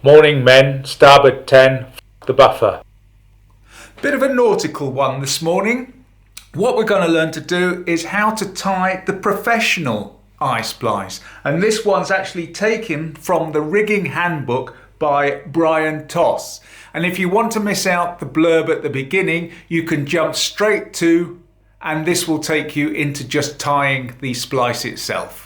Morning men, starboard 10, the buffer. Bit of a nautical one this morning. What we're going to learn to do is how to tie the professional eye splice. And this one's actually taken from the Rigging Handbook by Brion Toss. And if you want to miss out the blurb at the beginning, you can jump straight to, and this will take you into just tying the splice itself.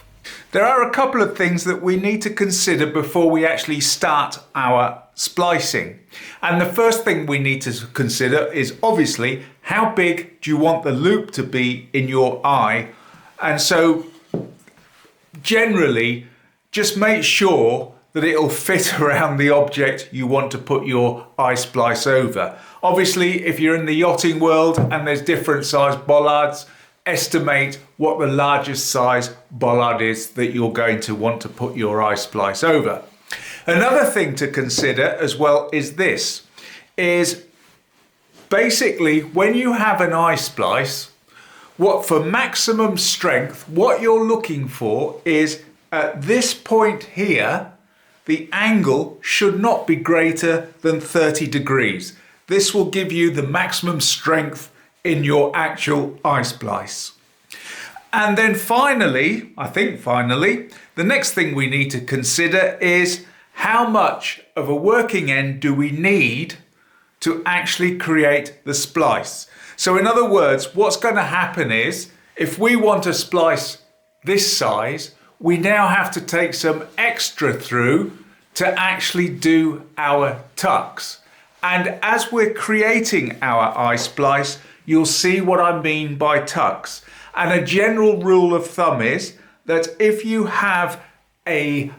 There are a couple of things that we need to consider before we actually start our splicing. And the first thing we need to consider is obviously how big do you want the loop to be in your eye. And so generally just make sure that it'll fit around the object you want to put your eye splice over. Obviously, if you're in the yachting world and there's different size bollards, estimate what the largest size bollard is that you're going to want to put your eye splice over. Another thing to consider as well is this, is basically when you have an eye splice, what for maximum strength, what you're looking for is at this point here, the angle should not be greater than 30 degrees. This will give you the maximum strength in your actual eye splice. And then finally, the next thing we need to consider is how much of a working end do we need to actually create the splice. So in other words, what's going to happen is if we want to splice this size, we now have to take some extra through to actually do our tucks. And as we're creating our eye splice, you'll see what I mean by tucks. And a general rule of thumb is that if you have a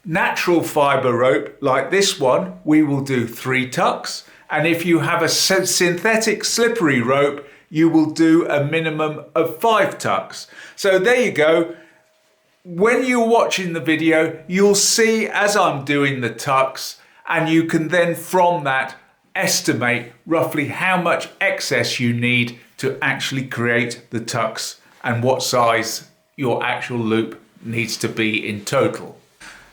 natural fiber rope like this one, we will do 3 tucks. And if you have a synthetic slippery rope, you will do a minimum of 5 tucks. So there you go. When you're watching the video, you'll see as I'm doing the tucks, and you can then from that estimate roughly how much excess you need to actually create the tucks and what size your actual loop needs to be in total.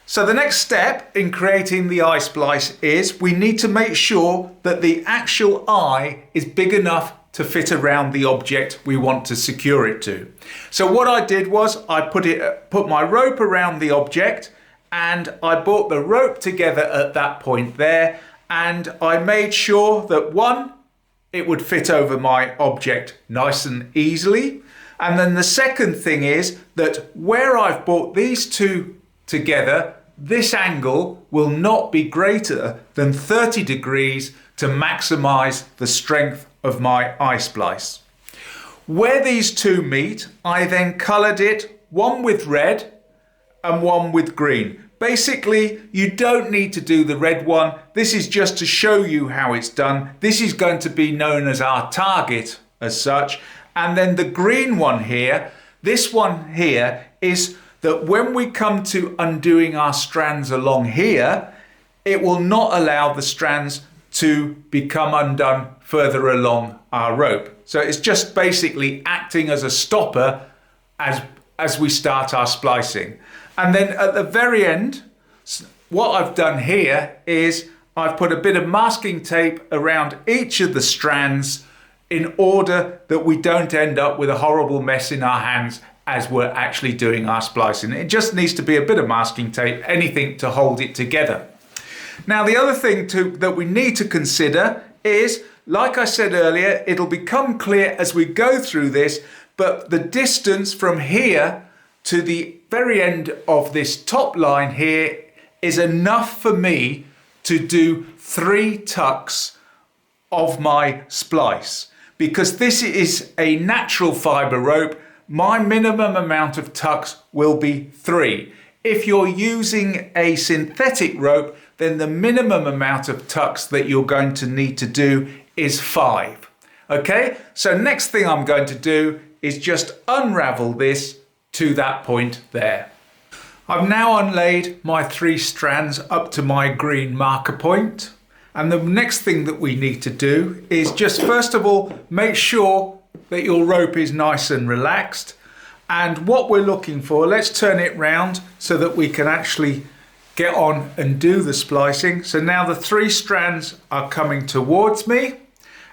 So the next step in creating the eye splice is we need to make sure that the actual eye is big enough to fit around the object we want to secure it to. So what I did was I put my rope around the object, and I brought the rope together at that point there, and I made sure that one, it would fit over my object nice and easily. And then the second thing is that where I've brought these two together, this angle will not be greater than 30 degrees to maximize the strength of my eye splice. Where these two meet, I then colored it, one with red and one with green. Basically, you don't need to do the red one. This is just to show you how it's done. This is going to be known as our target as such. And then the green one here, this one here is that when we come to undoing our strands along here, it will not allow the strands to become undone further along our rope. So it's just basically acting as a stopper as we start our splicing. And then at the very end, what I've done here is I've put a bit of masking tape around each of the strands in order that we don't end up with a horrible mess in our hands as we're actually doing our splicing. It just needs to be a bit of masking tape, anything to hold it together. Now the other thing that we need to consider is, like I said earlier, it'll become clear as we go through this, but the distance from here to the very end of this top line here is enough for me to do 3 tucks of my splice. Because this is a natural fiber rope, my minimum amount of tucks will be 3. If you're using a synthetic rope, then the minimum amount of tucks that you're going to need to do is 5. Okay, so next thing I'm going to do is just unravel this to that point there. I've now unlaid my 3 strands up to my green marker point. And the next thing that we need to do is just first of all, make sure that your rope is nice and relaxed. And what we're looking for, let's turn it round so that we can actually get on and do the splicing. So now the 3 strands are coming towards me,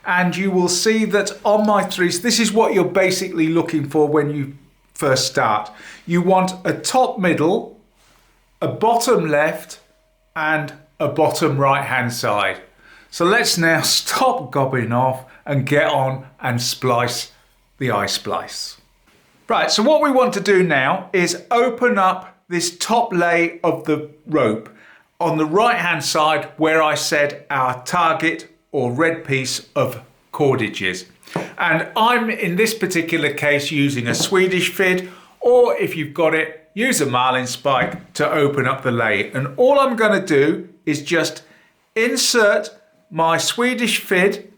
and you will see that on my 3, this is what you're basically looking for when you first start. You want a top middle, a bottom left, and a bottom right hand side. So let's now stop gobbing off and get on and splice the eye splice. Right, so what we want to do now is open up this top lay of the rope on the right hand side where I said our target or red piece of cordage is. And I'm in this particular case using a Swedish fid, or if you've got it, use a marlin spike to open up the lay. And all I'm going to do is just insert my Swedish fid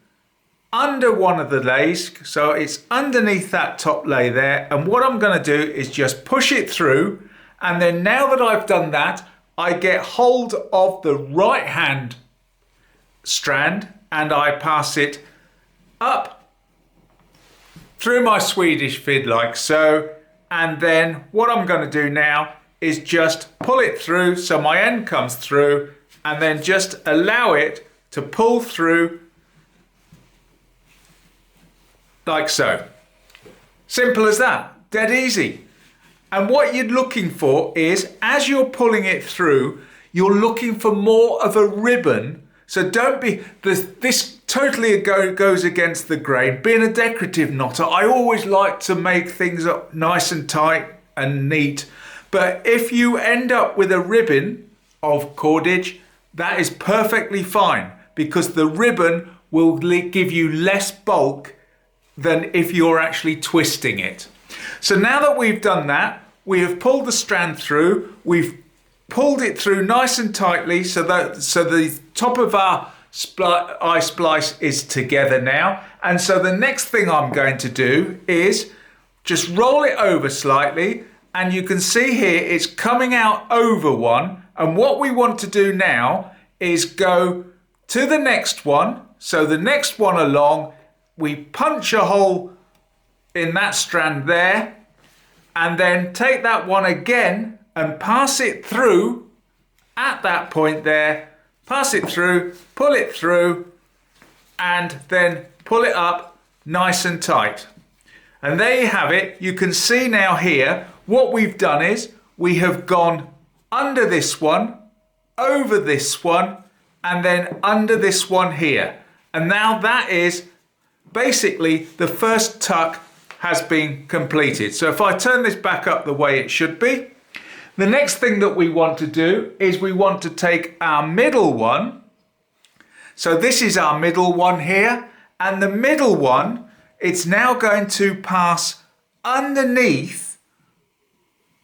under one of the lays, so it's underneath that top lay there, and what I'm going to do is just push it through, and then now that I've done that, I get hold of the right hand strand and I pass it up through my Swedish fid like so, and then what I'm going to do now is just pull it through so my end comes through, and then just allow it to pull through like so. Simple as that, dead easy. And what you're looking for is, as you're pulling it through, you're looking for more of a ribbon. So don't be, this totally goes against the grain. Being a decorative knotter, I always like to make things up nice and tight and neat. But if you end up with a ribbon of cordage, that is perfectly fine, because the ribbon will give you less bulk than if you're actually twisting it. So now that we've done that, we have pulled the strand through, we've pulled it through nice and tightly so the top of our eye splice is together now. And so the next thing I'm going to do is just roll it over slightly, and you can see here it's coming out over one. And what we want to do now is go to the next one. So the next one along, we punch a hole in that strand there, and then take that one again and pass it through at that point there, pass it through, pull it through, and then pull it up nice and tight. And there you have it. You can see now here, what we've done is we have gone under this one, over this one, and then under this one here. And now that is basically the first tuck has been completed. So if I turn this back up the way it should be, the next thing that we want to do is we want to take our middle one. So this is our middle one here, and the middle one, it's now going to pass underneath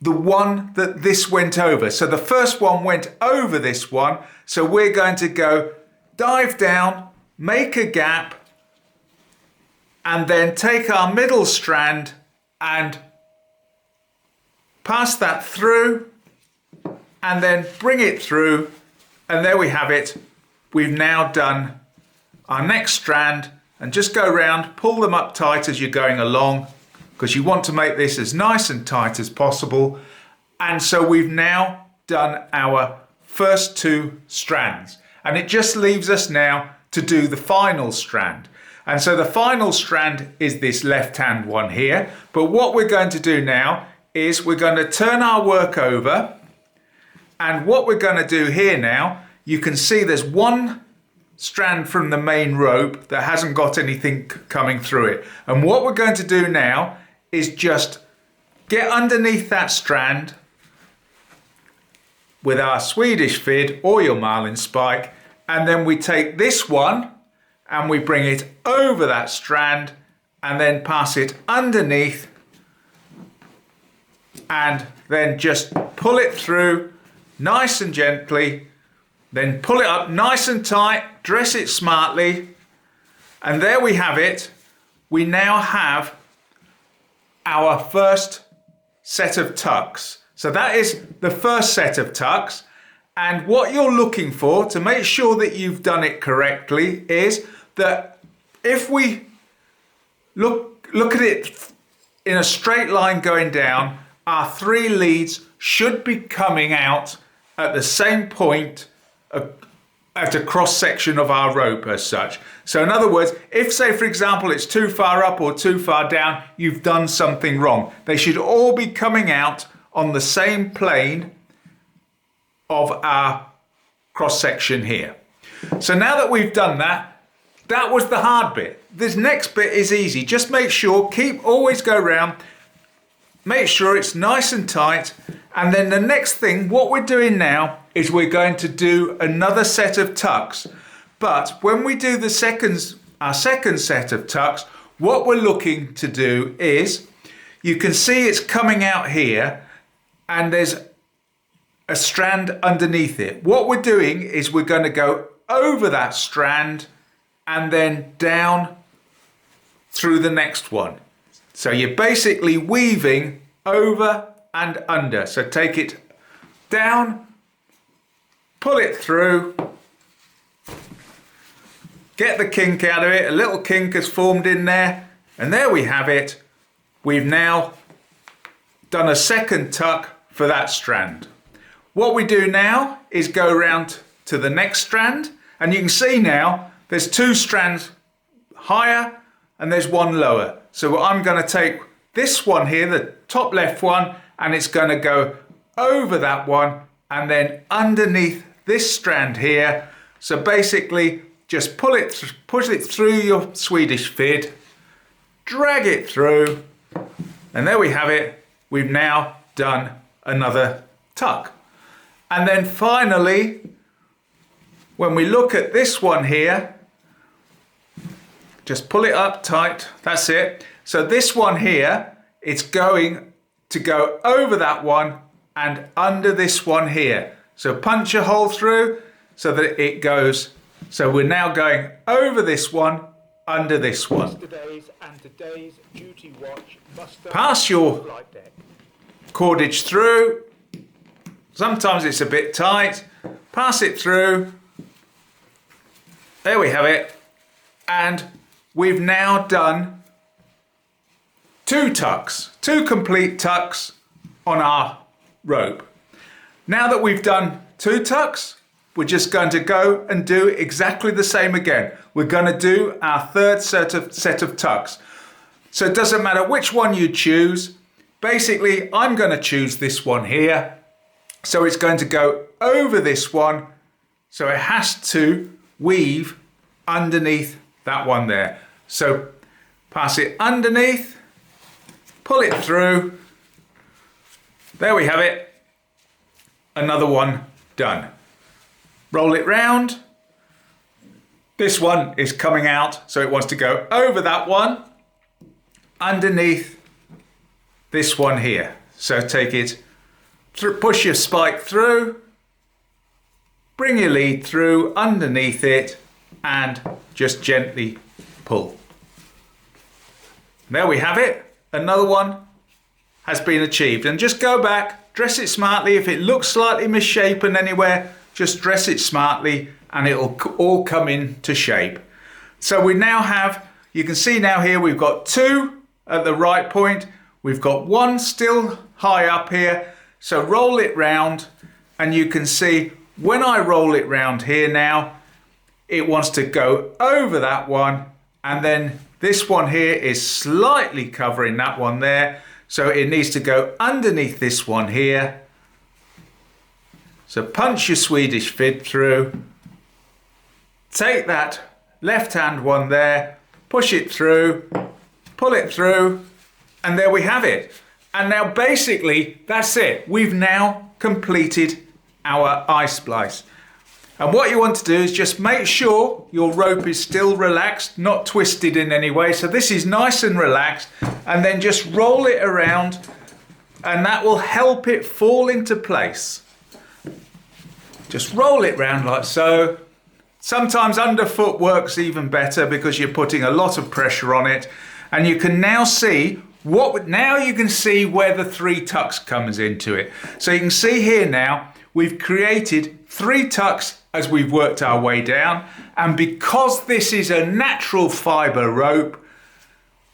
the one that this went over. So the first one went over this one, so we're going to go dive down, make a gap, and then take our middle strand and pass that through, and then bring it through, and there we have it. We've now done our next strand, and just go around, pull them up tight as you're going along, because you want to make this as nice and tight as possible. And so we've now done our first 2 strands, and it just leaves us now to do the final strand. And so the final strand is this left hand one here. But what we're going to do now is we're going to turn our work over. And what we're going to do here now, you can see there's one strand from the main rope that hasn't got anything coming through it. And what we're going to do now is just get underneath that strand with our Swedish fid or your marlin spike. And then we take this one and we bring it over that strand and then pass it underneath, and then just pull it through nice and gently, then pull it up nice and tight, dress it smartly, and there we have it. We now have our first set of tucks. So that is the first set of tucks, and what you're looking for to make sure that you've done it correctly is that if we look at it in a straight line going down, our 3 leads should be coming out at the same point at a cross section of our rope as such. So in other words, if say for example it's too far up or too far down, you've done something wrong. They should all be coming out on the same plane of our cross section here. So now that we've done that, that was the hard bit. This next bit is easy. Just make sure, always go round, make sure it's nice and tight. And then the next thing, what we're doing now is we're going to do another set of tucks. But when we do our second set of tucks, what we're looking to do is, you can see it's coming out here and there's a strand underneath it. What we're doing is we're going to go over that strand and then down through the next one. So you're basically weaving over and under. So take it down, pull it through, get the kink out of it. A little kink has formed in there, and there we have it. We've now done a second tuck for that strand. What we do now is go around to the next strand, and you can see now there's two strands higher and there's one lower. So I'm going to take this one here, the top left one, and it's going to go over that one and then underneath this strand here. So basically just push it through your Swedish fid, drag it through, and there we have it. We've now done another tuck. And then finally, when we look at this one here, just pull it up tight, that's it. So this one here, it's going to go over that one and under this one here. So punch a hole through so that it goes. So we're now going over this one, under this one. Pass your cordage through. Sometimes it's a bit tight. Pass it through. There we have it. And we've now done two tucks, two complete tucks on our rope. Now that we've done two tucks, we're just going to go and do exactly the same again. We're going to do our third set of tucks. So it doesn't matter which one you choose. Basically, I'm going to choose this one here. So it's going to go over this one. So it has to weave underneath that one there. So pass it underneath, pull it through. There we have it. Another one done. Roll it round. This one is coming out, so it wants to go over that one, underneath this one here. So take it, push your spike through, bring your lead through underneath it, and just gently pull. There we have it. Another one has been achieved. And just go back, dress it smartly. If it looks slightly misshapen anywhere, just dress it smartly and it'll all come into shape. So we now have, you can see now here, we've got two at the right point. We've got one still high up here. So roll it round and you can see when I roll it round here now, it wants to go over that one, and then this one here is slightly covering that one there. So it needs to go underneath this one here. So punch your Swedish fid through, take that left hand one there, push it through, pull it through, and there we have it. And now basically that's it. We've now completed our eye splice. And what you want to do is just make sure your rope is still relaxed, not twisted in any way. So this is nice and relaxed, and then just roll it around and that will help it fall into place. Just roll it round like so. Sometimes underfoot works even better because you're putting a lot of pressure on it. And you can now see now you can see where the three tucks comes into it. So you can see here now, we've created three tucks as we've worked our way down. And because this is a natural fiber rope,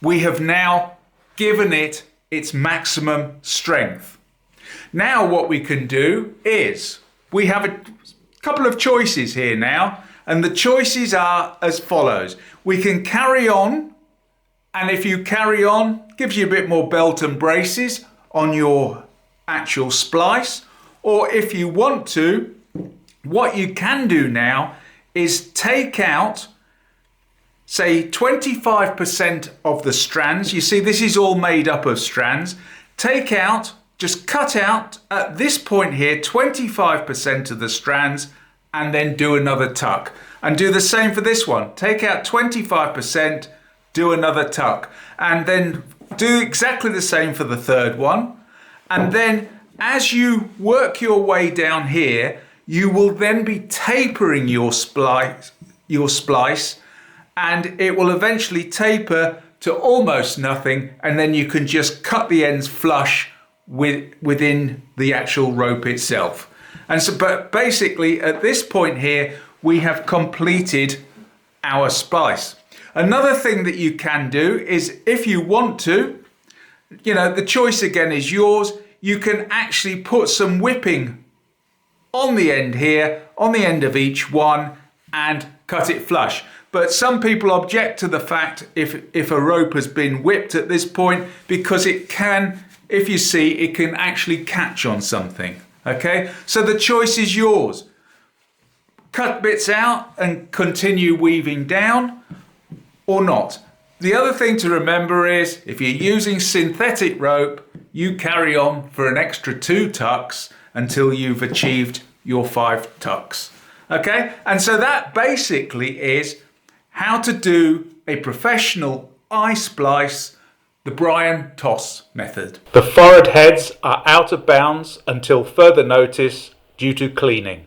we have now given it its maximum strength. Now what we can do is we have a couple of choices here now, and the choices are as follows. We can carry on, and if you carry on, gives you a bit more belt and braces on your actual splice, or if you want to, what you can do now is take out, say 25% of the strands. You see, this is all made up of strands. Take out, just cut out at this point here 25% of the strands, and then do another tuck. And do the same for this one. Take out 25%, do another tuck, and then do exactly the same for the third one. And then as you work your way down here, you will then be tapering your splice, and it will eventually taper to almost nothing, and then you can just cut the ends flush within the actual rope itself. And so, but basically at this point here, we have completed our splice. Another thing that you can do is, if you want to, you know, the choice again is yours. You can actually put some whipping on the end here, on the end of each one, and cut it flush. But some people object to the fact if a rope has been whipped at this point, because it can, if you see, it can actually catch on something. Okay, so the choice is yours. Cut bits out and continue weaving down, or not. The other thing to remember is, if you're using synthetic rope, you carry on for an extra 2 tucks until you've achieved your 5 tucks. Okay, and so that basically is how to do a professional eye splice, the Brion Toss method. The forward heads are out of bounds until further notice due to cleaning.